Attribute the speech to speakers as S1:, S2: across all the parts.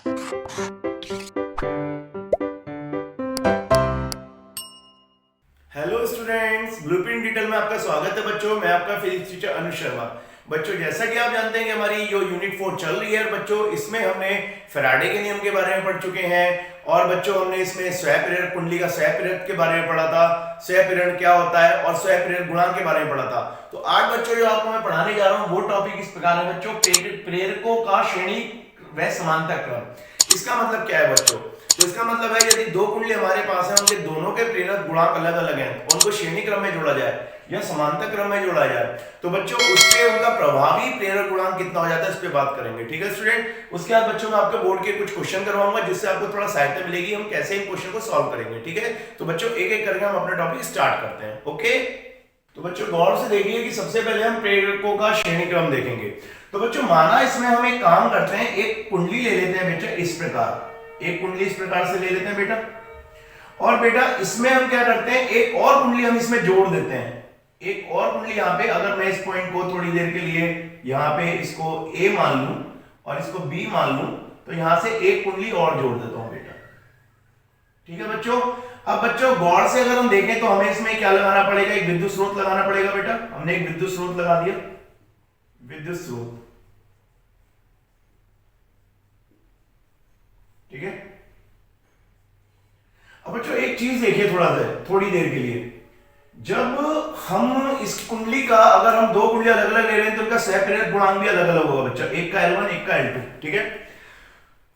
S1: Hello students, blueprint detail में आपका स्वागत है बच्चों। मैं आपका फिजिक्स टीचर अनुज शर्मा। बच्चों, जैसा कि आप जानते हैं कि हमारी जो यूनिट 4 चल रही है बच्चों, इसमें हमने फैराडे के नियम के बारे में पढ़ चुके हैं और बच्चों हमने इसमें स्वयं प्रेरक कुंडली का स्वयं प्रेरक के बारे में पढ़ा था, स्वयं प्रेरण क्या होता है और स्वयं प्रेरक गुणांक के बारे में पढ़ा था। तो आज बच्चों जो आपको मैं पढ़ाने जा रहा हूँ वो टॉपिक इस प्रकार है बच्चों, प्रेरकों का श्रेणी व समानता क्रम। इसका मतलब क्या है बच्चों? तो इसका मतलब है यदि दो कुंडली हमारे पास है, उनके दोनों के प्रेरक गुणांक अलग अलग हैं, उनको श्रेणी क्रम में जोड़ा जाए या समांतर क्रम में जोड़ा जाए तो बच्चों उससे उनका प्रभावी प्रेरक गुणांक कितना हो जाता है, इस पे बात करेंगे। ठीक है स्टूडेंट, उसके बाद बच्चों मैं आपके बोर्ड के कुछ क्वेश्चन करवाऊंगा जिससे आपको थोड़ा सहायता मिलेगी हम कैसे इन क्वेश्चन को सॉल्व करेंगे। ठीक है, तो बच्चों एक एक करके हम अपना टॉपिक स्टार्ट करते हैं। ओके, तो बच्चों गौर से देखिए कि सबसे पहले हम प्रेरकों का श्रेणी क्रम देखेंगे। तो बच्चों माना इसमें हम एक काम करते हैं, एक कुंडली ले लेते हैं बेटा इस प्रकार, एक कुंडली इस प्रकार से ले लेते हैं बेटा, और बेटा इसमें हम क्या करते हैं, एक और कुंडली हम इसमें जोड़ देते हैं। एक और कुंडली यहाँ पे, अगर मैं इस पॉइंट को थोड़ी देर के लिए यहाँ पे इसको A मान लूं और इसको B मान लूं तो यहां से एक कुंडली और जोड़ देता हूं बेटा। ठीक है बच्चों, अब बच्चों गौर से अगर हम देखें तो हमें इसमें क्या लगाना पड़ेगा, एक विद्युत स्रोत लगाना पड़ेगा बेटा। हमने एक विद्युत स्रोत लगा दिया, विद्युत स्रोत। ठीक है, अब बच्चों एक चीज देखिए थोड़ी देर के लिए, जब हम इस कुंडली का, अगर हम दो कुंडली अलग अलग ले रहे हैं तो उनका सहप्रेरक गुणांक भी अलग अलग होगा बच्चा, एक का L1 एक का L2। ठीक है,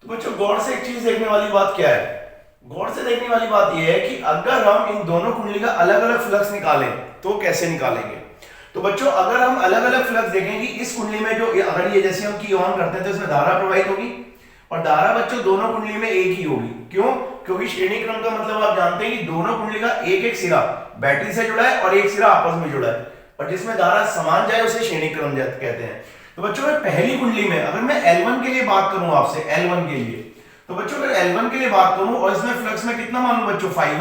S1: तो बच्चों गौर से एक चीज देखने वाली बात क्या है, गौर से देखने वाली बात यह है कि अगर हम इन दोनों कुंडली का अलग अलग फ्लक्स निकालें तो कैसे निकालेंगे। तो बच्चों अगर हम अलग अलग फ्लक्स देखेंगे, इस कुंडली में जो, अगर ये जैसे हम की ऑन करते हैं तो इसमें धारा प्रवाहित होगी और धारा बच्चों दोनों कुंडली में एक ही होगी। क्यों? क्योंकि श्रेणी क्रम का मतलब आप जानते हैं कि दोनों कुंडली का एक एक सिरा बैटरी से जुड़ा है और एक सिरा आपस में जुड़ा है, और जिसमें धारा समान जाए उसे श्रेणी क्रम कहते हैं। तो बच्चों मैं पहली कुंडली में, अगर मैं L1 के लिए बात करूं आपसे, L1 के लिए, तो बच्चों अगर L1 के लिए बात करूं और इसमें फ्लक्स में कितना मान लूं बच्चों, 5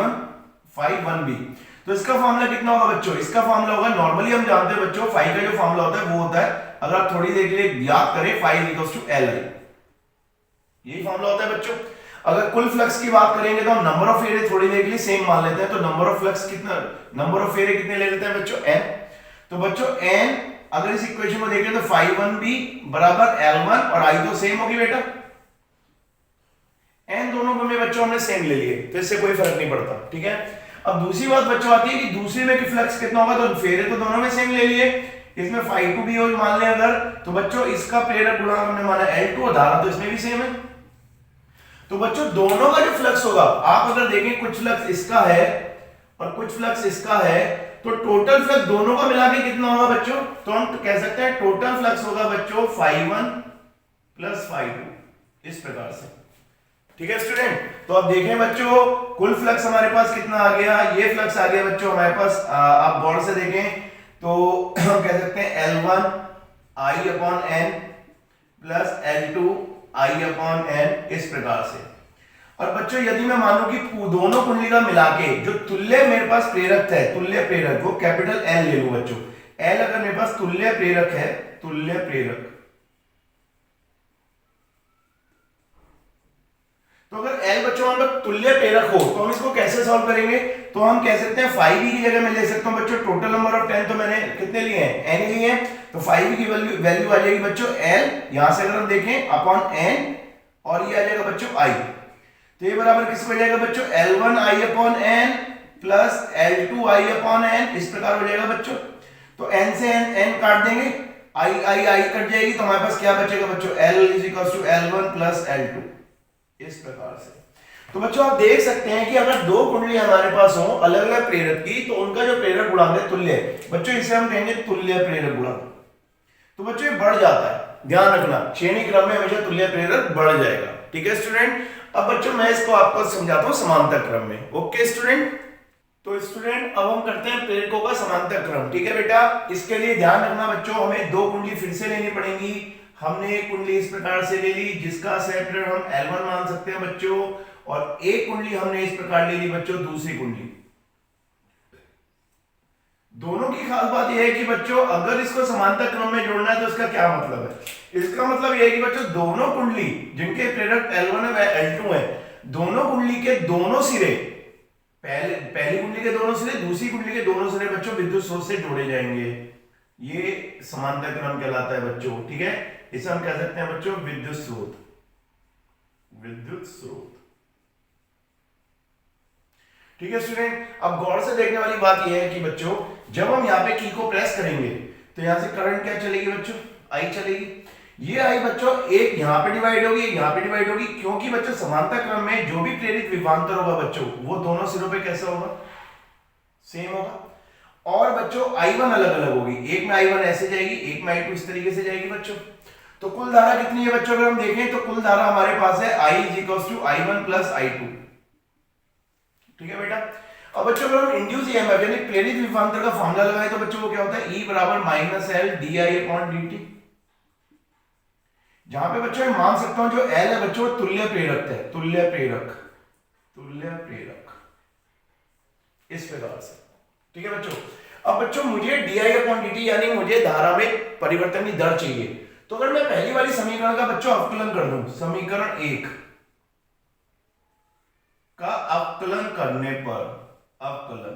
S1: 1 B, तो इसका फार्मूला कितना होगा बच्चों? इसका फार्मूला होगा, नॉर्मली हम जानते हैं बच्चों फाई का जो फार्मूला होता है वो होता है, अगर आप थोड़ी देर के लिए याद करें, फाई Li, यही फार्मूला होता है बच्चों। अगर कुल फ्लक्स की बात करेंगे तो हम नंबर ऑफ एरिया थोड़ी देर के लिए सेम मान लेते हैं, तो नंबर ऑफ फ्लक्स कितना, नंबर ऑफ एरिया कितने ले लेते हैं बच्चों, n। तो बच्चों n, अगर इस इक्वेशन को देखें तो phi 1b बराबर L1 और I तो सेम होगी बेटा, n दोनों को में बच्चों हमने सेम ले लिए तो इससे कोई फर्क नहीं पड़ता। ठीक है, अब दूसरी बात बच्चों आती है कि दूसरी में की फ्लक्स कितना होगा, तो फेरे तो दोनों में सेम ले लिए, इसमें phi 2b और मान लें अगर, तो बच्चों इसका प्रेरक गुणांक हमने माना L2 और धारा तो इसमें भी सेम है। तो बच्चों दोनों का जो फ्लक्स होगा, आप अगर देखें कुछ फ्लक्स इसका है और कुछ फ्लक्स इसका है, तो टोटल फ्लक्स दोनों का मिला के कितना होगा बच्चों, तो हम कह सकते हैं टोटल फ्लक्स होगा बच्चों phi 1 प्लस phi 2, इस प्रकार से। ठीक है स्टूडेंट, तो अब देखें बच्चों कुल फ्लक्स हमारे पास कितना आ गया, ये फ्लक्स आ गया बच्चों हमारे पास, आप गौर से देखें तो हम कह सकते हैं L1 I upon n plus L2 I upon n, इस प्रकार से। और बच्चों यदि मैं मानूं कि दोनों कुंडली का मिला के जो तुल्य मेरे पास प्रेरक है, तुल्य प्रेरक, वो कैपिटल L ले लूं बच्चों, L अगर मेरे पास तुल्य प्रेरक है, तुल्य प्रेरक, तो अगर L बच्चों हम तुल्य प्रेरक हो तो हम इसको कैसे सॉल्व करेंगे, तो हम कह सकते हैं phi b की जगह मैं ले सकता हूं बच्चों टोटल नंबर ऑफ 10, तो मैंने कितने लिए हैं, n लिए हैं, तो phi b की वैल्यू आ जाएगी बच्चों L, यहां से अगर हम देखें अपॉन n, और ये आ जाएगा बच्चों I, तो ये बराबर किसको हो जाएगा बच्चों, L1 I upon n plus L2 I upon n, इस प्रकार हो जाएगा बच्चों। तो n से n काट देंगे, I कट जाएगी, तो हमारे पास क्या बचेगा बच्चों, L is equal to L1 plus L2, इस प्रकार से। तो बच्चों आप देख सकते हैं कि अगर दो कुंडली हमारे पास हो अलग अलग प्रेरक की, तो उनका जो प्रेरक गुणांक है तुल्य है बच्चों, इसे हम कहेंगे तुल्य प्रेरक गुणांक। तो बच्चों ये बढ़ जाता है, ध्यान रखना श्रेणी क्रम में हमेशा तुल्य प्रेरक बढ़ जाएगा। ठीक है स्टूडेंट, अब बच्चों मैं इसको आपको समझाता हूं समांतर क्रम में। ओके स्टूडेंट, तो स्टूडेंट अब हम करते हैं प्रेरकों का समांतर क्रम। ठीक है बेटा, इसके लिए ध्यान रखना बच्चों, हमें दो कुंडली फिर से लेनी पड़ेंगी। हमने एक कुंडली इस प्रकार से ले ली जिसका सहप्रेरक हम L1 मान सकते हैं बच्चों, और एक कुंडली हमने इस प्रकार ले ली बच्चों, दूसरी कुंडली। दोनों की खास बात यह है कि बच्चों अगर इसको समांतर क्रम में जोड़ना है तो इसका क्या मतलब है, इसका मतलब ये है कि बच्चों दोनों कुंडली जिनके प्रेरक L1 है L2 है, दोनों कुंडली के दोनों सिरे, पहली कुंडली के दोनों सिरे, दूसरी कुंडली के दोनों सिरे बच्चों विद्युत स्रोत से जोड़े जाएंगे। ये समांतर क्रम कहलाता है बच्चों, ठीक है। इसे हम कह सकते हैं बच्चों विद्युत स्रोत, विद्युत स्रोत, ठीक है स्टूडेंट। अब गौर से देखने वाली बात यह है कि बच्चों जब हम यहाँ पे की को प्रेस करेंगे तो यहां से करंट क्या चलेगी बच्चों, आई चलेगी। ये आई बच्चों एक यहां पे डिवाइड होगी, एक यहां पे डिवाइड होगी, क्योंकि बच्चों समांतर क्रम में जो भी प्रेरित विभवांतर होगा बच्चों वो दोनों सिरों पे कैसा होगा, सेम होगा। और बच्चों I1 अलग अलग होगी, एक में I1 ऐसे जाएगी, एक में I2 इस तरीके से जाएगी बच्चों। तो कुल धारा कितनी है बच्चों, अगर हम देखें तो कुल धारा हमारे पास है I = I1 + I2, ठीक है बेटा। अब बच्चों अगर हम इंड्यूस ईएमएफ यानी प्रेरित विभवांतर का फॉर्मूला लगाएं तो बच्चों वो क्या होता है, E = -L di/dt। जहां पे बच्चों मैं मान सकता हूं जो L है बच्चों तुल्य प्रेरक है, तुल्य प्रेरक, तुल्य प्रेरक, इस प्रकार से, ठीक है बच्चों। अब बच्चों मुझे di/dt यानी मुझे धारा में परिवर्तन की दर चाहिए। तो अगर मैं पहली वाली समीकरण का बच्चों अवकलन कर दूं, समीकरण 1 का अवकलन करने पर, अवकलन,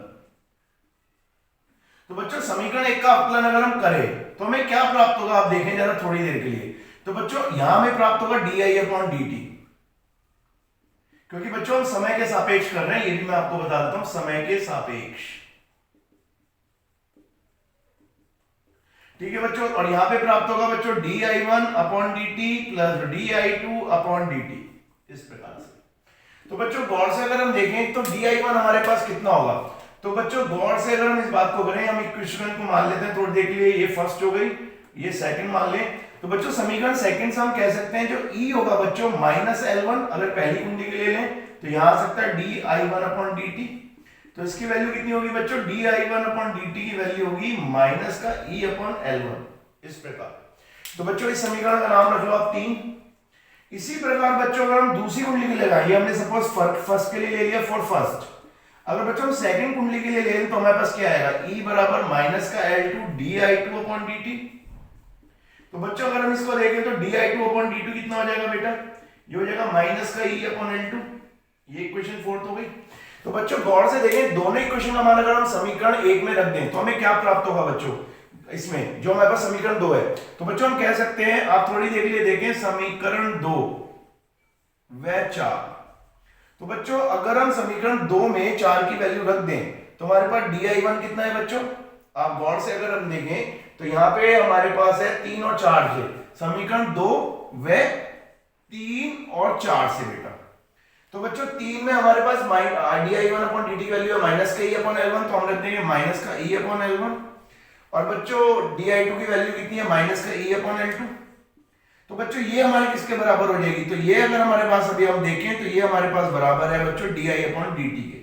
S1: तो बच्चों समीकरण 1 का अवकलन अगर हम करें तो हमें क्या प्राप्त होगा, आप देखें जरा थोड़ी देर के लिए। तो बच्चों यहां में प्राप्त होगा di/dt, क्योंकि बच्चों हम समय के सापेक्ष कर रहे हैं, ये भी मैं आपको बता देता हूं, समय के सापेक्ष, ठीक है बच्चों। और यहां पे प्राप्त होगा बच्चों di1/dt + di2/dt, इस प्रकार से। तो बच्चों गौर से अगर हम देखें तो di1 हमारे पास कितना होगा, तो बच्चों गौर से अगर हम इस बात को करें, हम इक्वेशन को मान लेते हैं थोड़ी देर के लिए, ये फर्स्ट हो गई, ये सेकंड मान लें। तो बच्चों समीकरण सेकंड से हम कह सकते हैं जो E होगा बच्चों -L1, अगर पहली कुंडली के लिए लें तो यहां आ सकता है di1/dt। तो इसकी वैल्यू कितनी होगी बच्चों, di1/dt की वैल्यू होगी -E/L1, इस प्रकार। तो बच्चों इस समीकरण का नाम रख लो आप 3। इसी प्रकार बच्चों अगर हम दूसरी कुंडली के लिए लगाएंगे, हमने सपोज फर्स्ट के लिए ले लिया फॉर फर्स्ट, अगर बच्चों हम सेकंड कुंडली के लिए ले लें तो हमारे पास क्या आएगा, E = -L2 di2/dt। तो बच्चों अगर हम इसको देखें तो di2/dt कितना हो जाएगा बेटा, ये हो जाएगा -E/L2, ये इक्वेशन 4 हो गई। तो बच्चों गौर से देखें दोनों इक्वेशन हमारा अगर हम समीकरण 1 में रख दें तो हमें क्या प्राप्त होगा बच्चों, इसमें जो हमारे पास समीकरण 2 है, तो बच्चों हम कह सकते हैं, आप थोड़ी देर के लिए देखें समीकरण 2 व 4। तो बच्चों अगर हम समीकरण 2 में 4 की वैल्यू रख दें तो हमारे पास di1 कितना है बच्चों, आप गौर से अगर हम देखें तो यहां पे हमारे पास है 3 और 4 से, समीकरण 2 व 3 और 4 से बेटा। तो बच्चों 3 में हमारे पास di1/dt की वैल्यू है -E/L1, तो हम रख देंगे -E/L1। और बच्चों di2 की वैल्यू कितनी है, -E/L2। तो बच्चों ये हमारे किसके बराबर हो जाएगी, तो ये अगर हमारे पास अभी हम देखें तो ये हमारे पास बराबर है बच्चों di/dt के,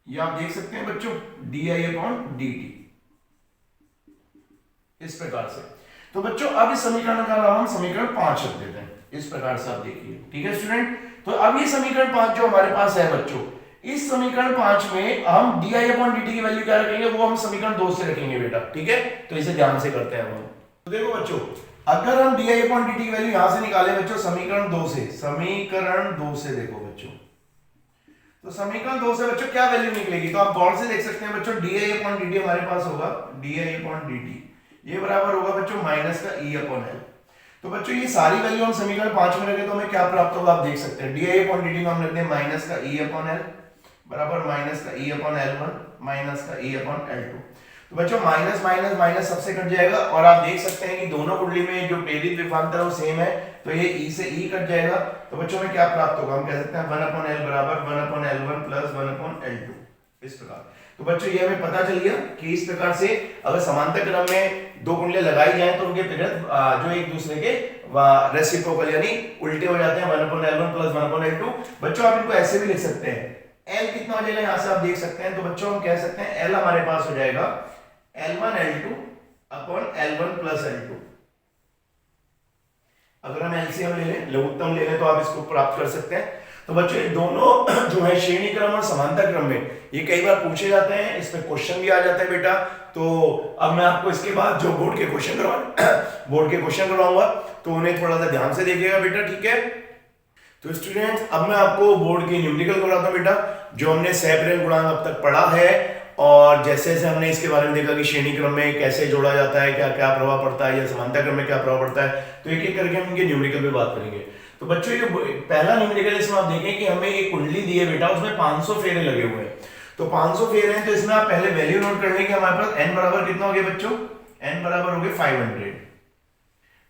S1: ये आप देख सकते हैं बच्चों di/dt, इस प्रकार से। तो बच्चों अब इस समीकरण का नाम हम समीकरण 5 रख देते हैं, इस प्रकार से आप देखिए, ठीक है स्टूडेंट। तो अब ये समीकरण 5 जो हमारे पास है बच्चों, इस समीकरण 5 में हम di/dt की वैल्यू क्या रखेंगे, वो हम समीकरण 2 से रखेंगे बेटा, ठीक है। तो इसे ध्यान से करते हैं हम। तो देखो बच्चों अगर हम di/dt की वैल्यू यहां से निकाले बच्चों समीकरण 2 से, समीकरण 2 से देखो बच्चों, तो समीकरण 2 से बच्चों क्या वैल्यू निकलेगी, तो आप गौर से देख सकते हैं बच्चों di/dt हमारे पास होगा, di/dt ये बराबर होगा बच्चों -E/L। तो बच्चों ये सारी वैल्यू हम समीकरण 5 में रखें तो हमें क्या प्राप्त होगा, आप देख सकते हैं di/dt को हम रखते हैं -E/L बराबर -E/L1 -E/L2। तो बच्चों माइनस माइनस माइनस सबसे कट जाएगा, और आप देख सकते हैं कि दोनों कुंडली में जो प्रेरित विभवांतर है वो सेम है, तो ये E से E कट जाएगा। तो बच्चों में क्या प्राप्त होगा, हम कह सकते हैं 1/L बराबर 1/L1 + 1/L2, इस प्रकार। तो बच्चों ये हमें पता चल गया कि इस प्रकार से अगर समांतर क्रम में दो कुंडलियां लगाई जाएं तो उनके प्रेरक जो एक दूसरे के रेसिप्रोकल यानी उल्टे हो जाते हैं, 1/L1 + 1/L2। बच्चों आप इनको ऐसे भी लिख सकते हैं, L कितना हो जाएगा यहां से आप देख सकते हैं, तो बच्चों हम कह सकते हैं L हमारे पास हो जाएगा L1L2/L1 + L2। अगर हम एलसीएम ले लें, लघुत्तम ले लें, तो आप इसको प्राप्त कर सकते हैं। तो बच्चों ये दोनों जो है श्रेणी क्रम और समांतर क्रम में ये कई बार पूछे जाते हैं, इस पे क्वेश्चन भी आ जाता है बेटा। तो अब मैं आपको इसके बाद जो बोर्ड के क्वेश्चन करवाऊंगा तो उन्हें थोड़ा सा ध्यान से देखिएगा बेटा, ठीक है। तो स्टूडेंट्स अब मैं आपको बोर्ड की न्यूमेरिकल कराता हूं बेटा, जो हमने सहप्रेरक गुणांक अब तक पढ़ा है, और जैसे जैसे हमने इसके बारे में देखा कि श्रेणी क्रम में कैसे जोड़ा जाता है, क्या क्या प्रभाव पड़ता है, या समानता क्रम में क्या प्रभाव पड़ता है, तो एक एक करके हम इनके न्यूमेरिकल पे बात करेंगे। तो बच्चों ये पहला न्यूमेरिकल इसमें आप देखें कि हमें एक कुंडली दी है बेटा, उसमें 500 फेरे लगे हुए हैं। तो 500 फेरे हैं, तो इसमें आप पहले वैल्यू नोट कर लेंगे। हमारे पास n बराबर कितना हो गया बच्चों, n बराबर हो गया 500,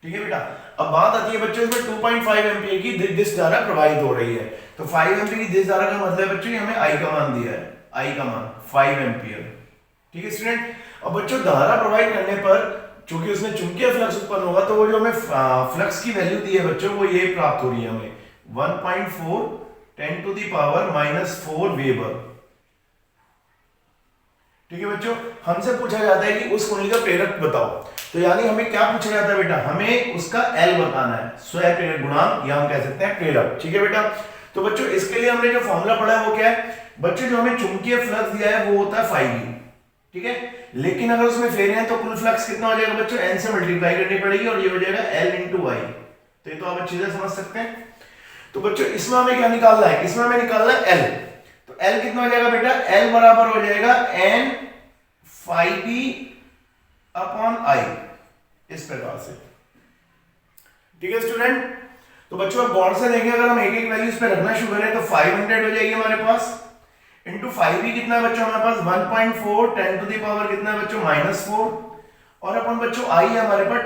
S1: ठीक है बेटा। अब बात आती है बच्चों इसमें 2.5 एम्पीयर की दिश धारा प्रवाहित हो रही है। तो 5 एम्पीयर की दिश धारा का मतलब है बच्चों हमें I का मान दिया है, I का मान 5 एम्पीयर, ठीक है स्टूडेंट। अब बच्चों धारा प्रवाहित करने पर चूंकि उसमें चुंबकीय फ्लक्स उत्पन्न होगा, तो वो जो हमें फ्लक्स की वैल्यू दी है बच्चों, वो ये प्राप्त हो रही है हमें 1.4 10⁻⁻⁴ वेबर, ठीक है बच्चों। हमसे पूछा जाता है कि उस कुंडली का प्रेरक बताओ, तो यानी हमें क्या पूछा जाता है बेटा, हमें उसका L बताना है, स्वयं प्रेरक गुणांक, या हम कह सकते हैं प्रेरक, ठीक है बेटा। तो बच्चों इसके लिए हमने जो फॉर्मूला पढ़ा है वो क्या है बच्चों, जो हमें चुंबकीय फ्लक्स दिया है वो होता है 5e, ठीक है। लेकिन अगर उसमें फेरे हैं तो कुल फ्लक्स कितना हो जाएगा बच्चों, n से मल्टीप्लाई करनी पड़ेगी, और ये हो जाएगा L × I। तो ये तो आप अच्छी तरह समझ सकते हैं। तो बच्चों इसमें हमें क्या निकालना है, इसमें हमें निकालना है L। तो L कितना हो जाएगा बेटा, L बराबर हो जाएगा n 5e/I, इस प्रकार से, ठीक है स्टूडेंट। तो बच्चों अब गौर से देखें, अगर हम एक एक वैल्यू इस पे रखना शुरू करें तो 500 हो जाएगी हमारे पास, इंटू 5e कितना है बच्चों हमारे पास 1.4 10⁻⁻ कितना है बच्चों -4, और अपन बच्चों I है हमारे पास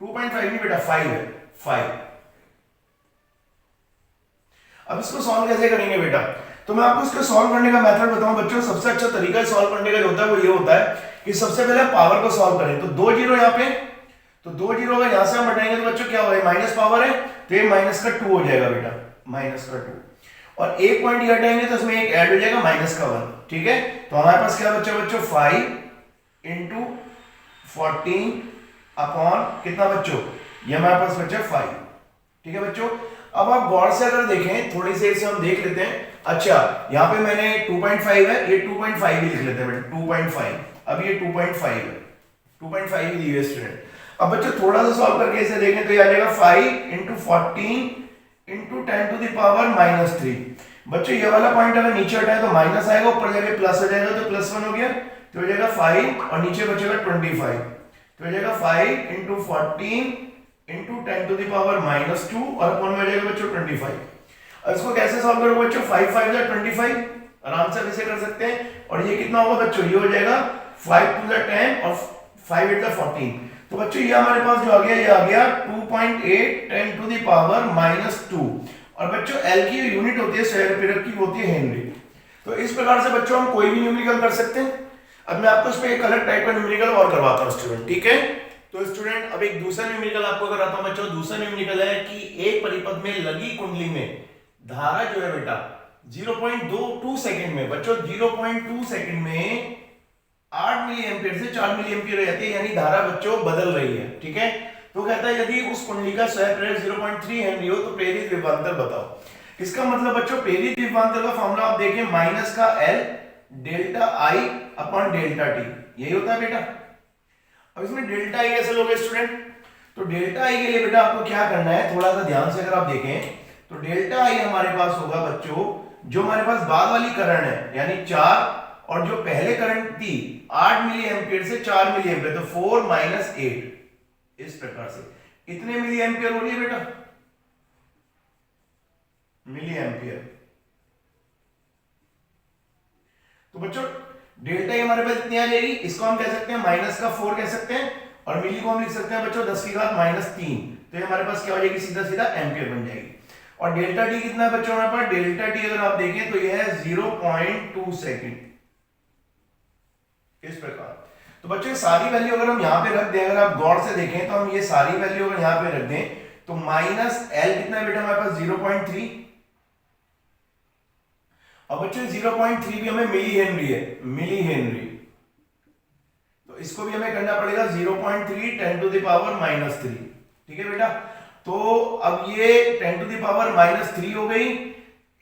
S1: 2.5 नहीं बेटा 5 है 5। अब इसको सॉल्व कैसे करेंगे बेटा, तो मैं आपको इसको सॉल्व करने का मेथड बताऊं बच्चों। सबसे अच्छा तरीका सॉल्व करने का जो होता है वो ये होता है कि सबसे पहले पावर को सॉल्व करें। तो 2 जीरो यहाँ पे, तो 2 जीरो अगर यहां से हम हटाएंगे तो बच्चों क्या होगा, माइनस पावर है तो ये -2 हो जाएगा बेटा, -2, और एक पॉइंट ये हटाएंगे तो इसमें एक ऐड हो जाएगा -1, ठीक है। तो हमारे पास क्या बच्चा बच्चों 5 × 14 अपॉन कितना बच्चों, ये हमारे पास बच्चा 5, ठीक है बच्चों। अब आप गौर से अगर देखें, थोड़ी सी इसे हम देख लेते हैं। अच्छा यहाँ पे मैंने 2.5 है, ये 2.5 ही लिख लेते हैं बेटा, 2.5, अब ये 2.5 है, 2.5 ही दी है स्टूडेंट। अब बच्चों थोड़ा सा सॉल्व करके इसे देखें तो ये आ जाएगा 5 × 14 × 10⁻³ बच्चों ये वाला पॉइंट अगर नीचे हटाए तो माइनस आएगा, ऊपर जाके प्लस हो जाएगा, तो +1 हो गया, तो हो जाएगा 5, और नीचे बचेगा 25, तो हो जाएगा 5 × 14 × 10⁻⁻², और अपॉन में हो जाएगा बच्चों 25। अब इसको कैसे सॉल्व करोगे बच्चों, 5 5 जा 25, आराम से इसे कर सकते हैं। और ये कितना होगा बच्चों, ये हो जाएगा 5 2 जा 10 और 5 8 जा 14। तो बच्चों ये हमारे पास जो आ गया, ये आ गया 2.8 10⁻⁻², और बच्चों L की यूनिट होती है स्वयं प्रेरक की, होती है हेनरी। तो इस प्रकार से बच्चों हम कोई भी न्यूमेरिकल कर सकते हैं। अब मैं आपको इस पे एक अलग टाइप का न्यूमेरिकल और करवाता हूं स्टूडेंट, ठीक है। तो स्टूडेंट अब एक दूसरा न्यूमेरिकल आपको कराता हूं बच्चों। दूसरा न्यूमेरिकल है कि एक परिपथ में लगी कुंडली में धारा जो है बेटा 0.22 सेकंड में, बच्चों 0.2 सेकंड में 8 मिली एम्पीयर से 4 मिली एम्पीयर हो जाती है, यानी धारा बच्चों बदल रही है, ठीक है। तो कहता है यदि उस कुंडली का स्वयं प्रेरक 0.3 हेनरी हो तो प्रेरित विभवांतर बताओ। इसका मतलब बच्चों प्रेरित विभवांतर का फॉर्मूला आप देखें, माइनस का L ΔI/ΔT, यही होता है बेटा। अब इसमें डेल्टा आई कैसे लोगे स्टूडेंट, तो डेल्टा आई के लिए बेटा आपको क्या करना है, थोड़ा सा ध्यान से अगर आप देखें तो डेल्टा आई हमारे पास होगा बच्चों, जो हमारे पास बाद वाली करंट है यानी 4, और जो पहले करंट थी 8 मिली एम्पीयर से 4 मिली एम्पीयर, तो 4 - 8, इस प्रकार से कितने मिली एम्पीयर हो रही है बेटा, मिली एम्पीयर। तो बच्चों डेल्टा आई हमारे पास इतनी आ जाएगी, इसको हम कह सकते हैं -4 कह सकते हैं, और मिली को हम लिख सकते हैं बच्चों 10⁻³ तो ये हमारे पास क्या हो जाएगी, सीधा सीधा एम्पीयर बन जाएगी। और डेल्टा टी कितना है बच्चों हमारे पास, डेल्टा टी अगर आप देखें तो ये है 0.2 सेकंड, इस प्रकार। तो बच्चों सारी वैल्यू अगर हम यहां पे रख दें, अगर आप गौर से देखें तो हम ये सारी वैल्यू अगर यहां पे रख दें तो -L कितना है बेटा हमारे पास 0.3, और बच्चों 0.3 भी हमें मिली हेनरी है, मिली हेनरी, तो इसको भी हमें करना पड़ेगा 0.3 10⁻⁻3, ठीक है बेटा। तो अब ये 10⁻³ हो गई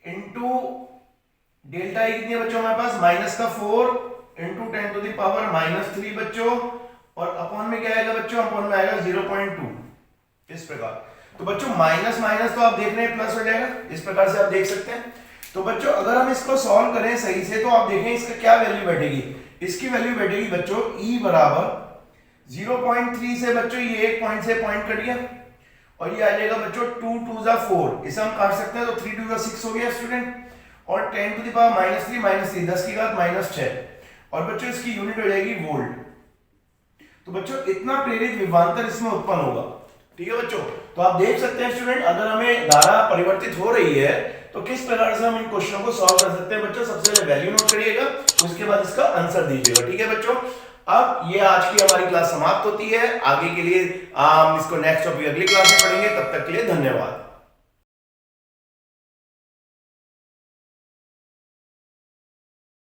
S1: इंटू डेल्टा ई कितनी है बच्चों हमारे पास माइनस का 4 इंटू 10 टू द पावर -3 बच्चों, और अपॉन में क्या आएगा बच्चों, अपॉन में आएगा 0.2 इस प्रकार। तो बच्चों माइनस माइनस तो आप देख रहे हैं प्लस हो जाएगा, इस प्रकार से आप देख सकते हैं। तो बच्चों अगर हम इसको सॉल्व करें सही से तो आप देखें इसका क्या वैल्यू बैठेगी, इसकी वैल्यू बैठेगी बच्चों e बराबर 0.3 से बच्चों ये एक पॉइंट से पॉइंट कट गया, और ये आ जाएगा बच्चों 2 2 जा 4, इसे हम काट सकते हैं तो 3 2 जा 6 हो गया स्टूडेंट, और 10 टू द पावर -3 10 की घात -6, और बच्चों इसकी यूनिट हो जाएगी वोल्ट। तो बच्चों इतना प्रेरित विभवांतर इसमें उत्पन्न होगा। ठीक है बच्चों, तो आप देख सकते हैं स्टूडेंट अगर हमें धारा परिवर्तित हो रही है तो किस प्रकार से हम इन क्वेश्चनों को सॉल्व कर सकते हैं। बच्चों सबसे पहले वैल्यू नोट करिएगा, उसके बाद इसका आंसर दीजिएगा। ठीक है बच्चों, अब ये आज की हमारी क्लास समाप्त होती है। आगे के लिए हम इसको नेक्स्ट टॉपिक अगली क्लास में पढ़ेंगे, तब तक के लिए धन्यवाद।